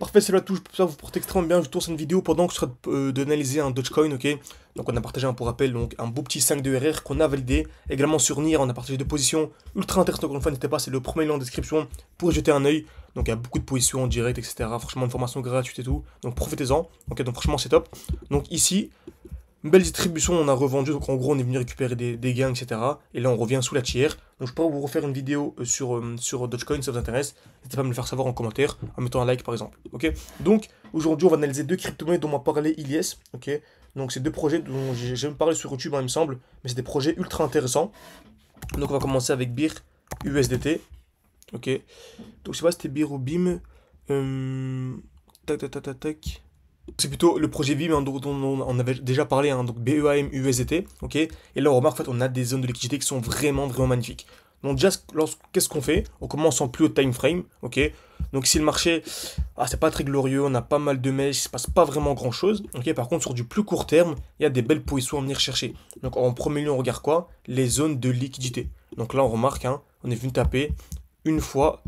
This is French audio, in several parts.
Parfait, c'est la touche, ça vous porte extrêmement bien. Je tourne cette vidéo pendant que je suis en train d'analyser un Dogecoin, ok. Donc on a partagé un pour rappel, donc un beau petit 5 de RR qu'on a validé. Également sur NIR, on a partagé deux positions ultra intéressantes. Encore une fois, n'hésitez pas, c'est le premier lien en description pour y jeter un œil. Donc il y a beaucoup de positions en direct, etc. Franchement, une formation gratuite et tout. Donc profitez-en. Ok, donc franchement, c'est top. Donc ici, une belle distribution, on a revendu, donc en gros on est venu récupérer des gains, etc. Et là on revient sous la tiers. Donc je pourrais vous refaire une vidéo sur Dogecoin si ça vous intéresse. N'hésitez pas à me le faire savoir en commentaire, en mettant un like par exemple. Ok. Donc aujourd'hui on va analyser deux crypto-monnaies dont m'a parlé Ilyes. Ok. Donc c'est deux projets dont j'ai jamais parlé sur YouTube, hein, il me semble. Mais c'est des projets ultra intéressants. Donc on va commencer avec BIR USDT. Ok. Donc je sais pas si c'était BIR ou BIM. Tac tac tac tac tac. C'est plutôt le projet BIM hein, dont on avait déjà parlé, hein, donc BEAM USDT, ok. Et là on remarque en fait on a des zones de liquidité qui sont vraiment magnifiques. Donc déjà qu'est-ce qu'on fait? On commence en plus haut time frame, ok. Donc si le marché, c'est pas très glorieux, on a pas mal de mèches, il se passe pas vraiment grand chose, ok. Par contre sur du plus court terme, il y a des belles positions à venir chercher. Donc en premier lieu on regarde quoi? Les zones de liquidité. Donc là on remarque, hein, on est venu taper une fois,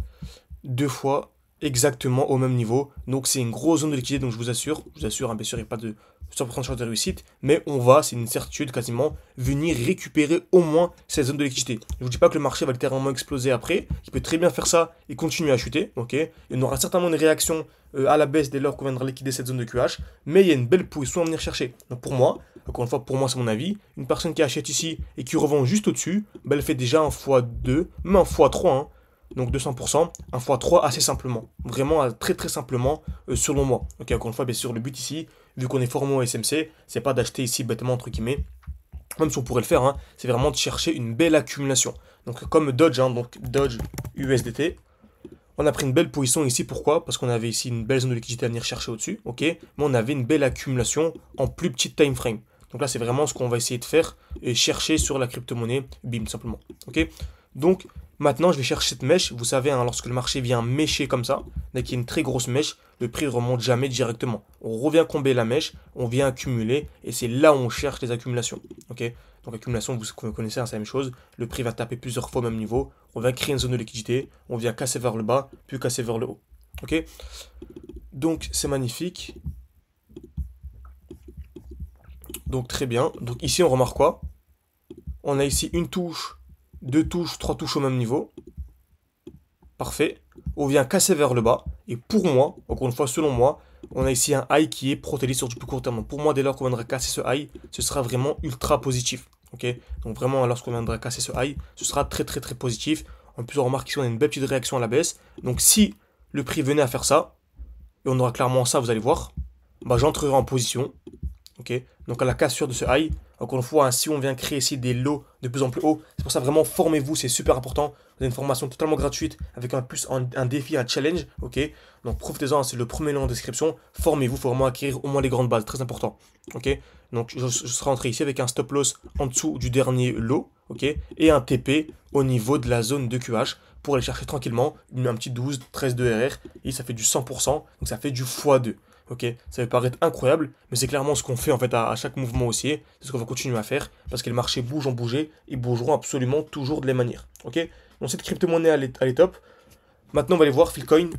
deux fois, exactement au même niveau. Donc c'est une grosse zone de liquidité, donc je vous assure, hein, bien sûr, il n'y a pas de 100% de chance de réussite, mais on va, c'est une certitude quasiment, venir récupérer au moins cette zone de liquidité. Je vous dis pas que le marché va littéralement exploser après, il peut très bien faire ça et continuer à chuter, ok. Il y aura certainement une réaction à la baisse dès lors qu'on viendra liquider cette zone de QH, mais il y a une belle position à venir chercher. Donc pour moi, encore une fois, pour moi c'est mon avis, une personne qui achète ici et qui revend juste au-dessus, elle fait déjà un x2, même un x3, hein. Donc 200%, un x3 assez simplement. Vraiment très simplement selon moi. Ok, encore une fois, bien sûr, le but ici, vu qu'on est formé au SMC, c'est pas d'acheter ici bêtement entre guillemets, même si on pourrait le faire, hein, c'est vraiment de chercher une belle accumulation. Donc comme Dodge, hein, donc Dodge USDT, on a pris une belle position ici, pourquoi? Parce qu'on avait ici une belle zone de liquidité à venir chercher au-dessus, ok, mais on avait une belle accumulation en plus petite time frame. Donc là, c'est vraiment ce qu'on va essayer de faire et chercher sur la crypto-monnaie BIM simplement, ok. Donc maintenant, je vais chercher cette mèche. Vous savez, hein, lorsque le marché vient mécher comme ça, dès qu'il y a une très grosse mèche, le prix ne remonte jamais directement. On revient combler la mèche, on vient accumuler, et c'est là où on cherche les accumulations. Ok. Donc accumulation, vous connaissez, hein, c'est la même chose. Le prix va taper plusieurs fois au même niveau. On vient créer une zone de liquidité, on vient casser vers le bas, puis casser vers le haut. Ok. Donc c'est magnifique. Donc très bien. Donc ici, on remarque quoi? On a ici une touche, deux touches, trois touches au même niveau. Parfait. On vient casser vers le bas. Et pour moi, encore une fois, selon moi, on a ici un high qui est protégé sur du plus court terme. Donc pour moi, dès lors qu'on viendra casser ce high, ce sera vraiment ultra positif. Ok. Donc vraiment, lorsqu'on viendra casser ce high, ce sera très positif. En plus, on remarque ici, on a une belle petite réaction à la baisse. Donc si le prix venait à faire ça, et on aura clairement ça, vous allez voir, bah, j'entrerai en position. Ok. Donc à la cassure de ce high, encore une fois, hein, si on vient créer ici des lots de plus en plus hauts, c'est pour ça vraiment formez-vous, c'est super important. Vous avez une formation totalement gratuite avec un défi, un challenge, ok. Donc profitez-en, hein, c'est le premier lien en description. Formez-vous, il faut vraiment acquérir au moins les grandes bases, très important, ok. Donc je serai rentré ici avec un stop loss en dessous du dernier lot, ok, et un TP au niveau de la zone de QH pour aller chercher tranquillement un petit 12, 13 de RR et ça fait du 100%, donc ça fait du x2. Ok, ça peut paraître incroyable, mais c'est clairement ce qu'on fait en fait à chaque mouvement haussier. C'est ce qu'on va continuer à faire parce que les marchés bougent, ont bougé, ils bougeront absolument toujours de la manière. Ok, donc cette crypto-monnaie elle est top. Maintenant on va aller voir Philcoin.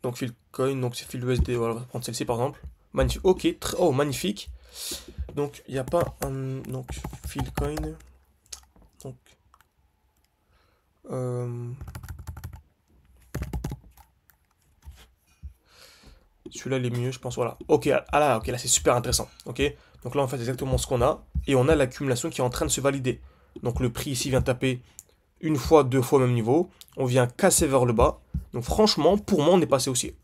Donc Philcoin, donc c'est PhilUSD, voilà, on va prendre celle-ci par exemple. Magnifique, ok, oh magnifique. Donc il n'y a pas un. Donc Philcoin. Donc. Celui-là, il est mieux, je pense. Voilà. Ok, ok, là, c'est super intéressant. Ok. Donc là, on fait exactement ce qu'on a. Et on a l'accumulation qui est en train de se valider. Donc le prix ici vient taper une fois, deux fois au même niveau. On vient casser vers le bas. Donc franchement, pour moi, on est passé haussier.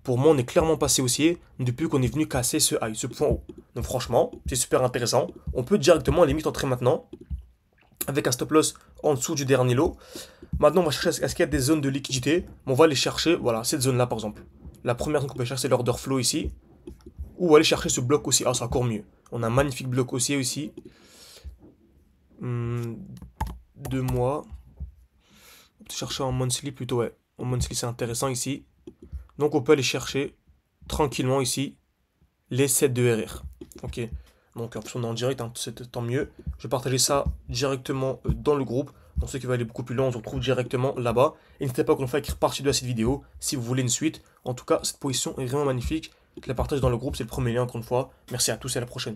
Pour moi, on est clairement passé haussier depuis qu'on est venu casser ce high, ce point haut. Donc franchement, c'est super intéressant. On peut directement, à la limite, entrer maintenant avec un stop loss en dessous du dernier lot. Maintenant, on va chercher est-ce qu'il y a des zones de liquidité. On va aller chercher, voilà, cette zone-là, par exemple. La première zone qu'on peut chercher, c'est l'order flow ici. Ou aller chercher ce bloc aussi. Ah, c'est encore mieux. On a un magnifique bloc haussier ici. 2 mois. On peut chercher en monthly plutôt, ouais. En monthly, c'est intéressant ici. Donc, on peut aller chercher tranquillement ici les 7 de RR. Ok. Donc, en plus, on est en direct, hein, c'est tant mieux. Je vais partager ça directement dans le groupe. Pour ceux qui veulent aller beaucoup plus loin, on se retrouve directement là-bas. Et n'hésitez pas encore une fois à écrire partie 2 à cette vidéo si vous voulez une suite. En tout cas, cette position est vraiment magnifique. Je la partage dans le groupe, c'est le premier lien encore une fois. Merci à tous et à la prochaine.